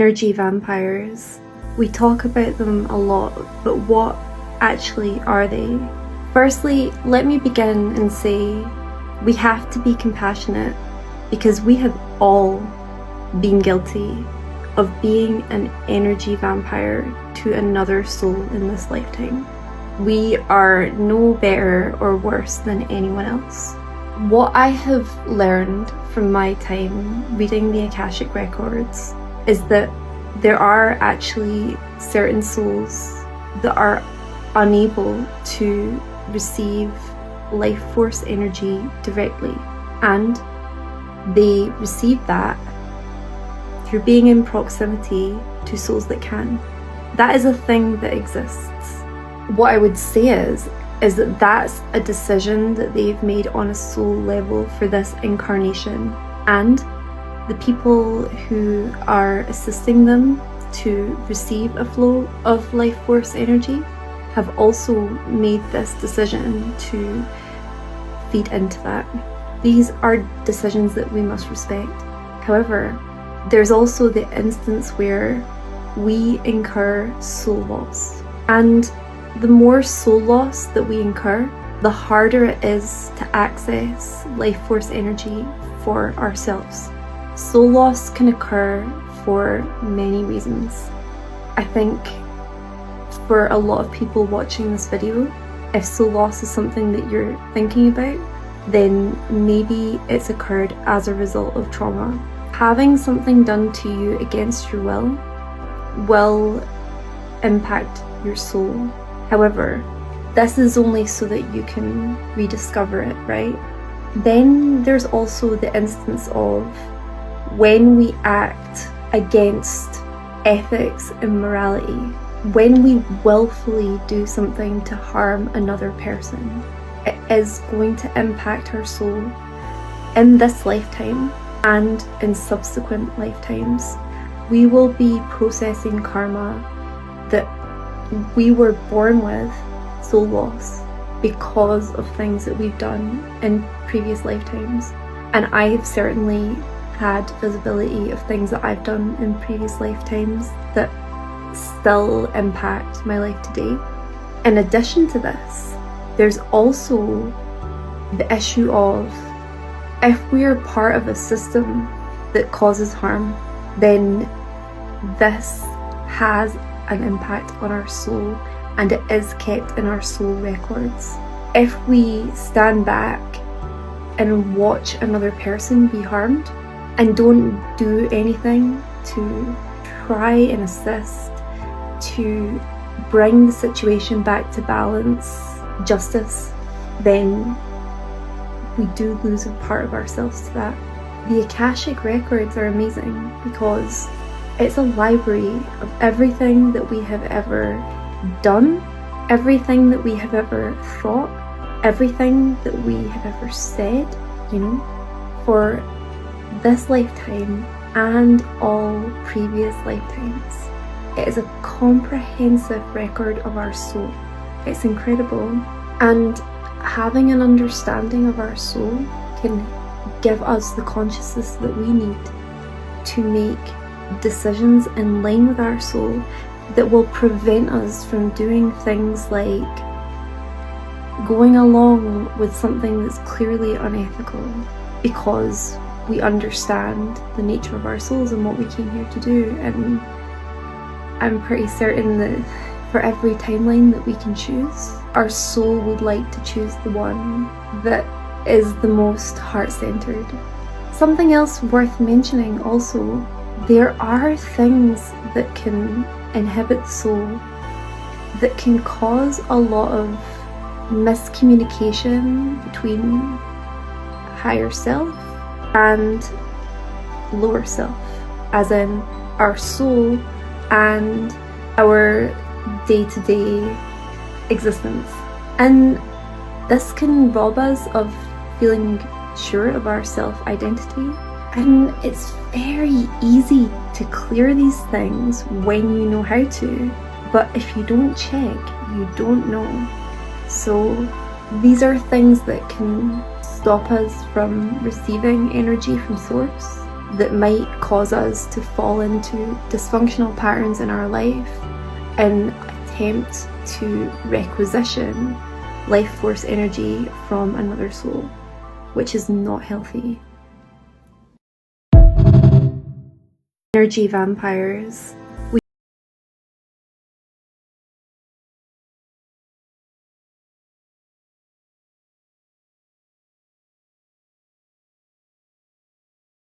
Energy vampires. We talk about them a lot, but what actually are they? Firstly, let me begin and say we have to be compassionate because we have all been guilty of being an energy vampire to another soul in this lifetime. We are no better or worse than anyone else. What I have learned from my time reading the Akashic Records is that there are actually certain souls that are unable to receive life force energy directly, and they receive that through being in proximity to souls that can. That is a thing that exists. What I would say is that that's a decision that they've made on a soul level for this incarnation, and the people who are assisting them to receive a flow of life force energy have also made this decision to feed into that. These are decisions that we must respect. However, there's also the instance where we incur soul loss. And the more soul loss that we incur, the harder it is to access life force energy for ourselves. Soul loss can occur for many reasons. I think for a lot of people watching this video, if soul loss is something that you're thinking about, then maybe it's occurred as a result of trauma. Having something done to you against your will impact your soul. However, this is only so that you can rediscover it, right? Then there's also the instance of when we act against ethics and morality, when we willfully do something to harm another person, it is going to impact our soul in this lifetime and in subsequent lifetimes. We will be processing karma that we were born with, soul loss, because of things that we've done in previous lifetimes. And I have certainly had visibility of things that I've done in previous lifetimes that still impact my life today. In addition to this, there's also the issue of if we're part of a system that causes harm, then this has an impact on our soul, and it is kept in our soul records. If we stand back and watch another person be harmed and don't do anything to try and assist to bring the situation back to balance, justice, then we do lose a part of ourselves to that. The Akashic Records are amazing because it's a library of everything that we have ever done, everything that we have ever thought, everything that we have ever said, for this lifetime and all previous lifetimes. It is a comprehensive record of our soul. It's incredible. And having an understanding of our soul can give us the consciousness that we need to make decisions in line with our soul that will prevent us from doing things like going along with something that's clearly unethical because we understand the nature of our souls and what we came here to do. And I'm pretty certain that for every timeline that we can choose, our soul would like to choose the one that is the most heart-centered. Something else worth mentioning also, there are things that can inhibit the soul that can cause a lot of miscommunication between higher self and lower self, as in our soul and our day-to-day existence. And this can rob us of feeling sure of our self-identity. And it's very easy to clear these things when you know how to, but if you don't check, you don't know. So these are things that can stop us from receiving energy from source that might cause us to fall into dysfunctional patterns in our life and attempt to requisition life force energy from another soul, which is not healthy. Energy vampires.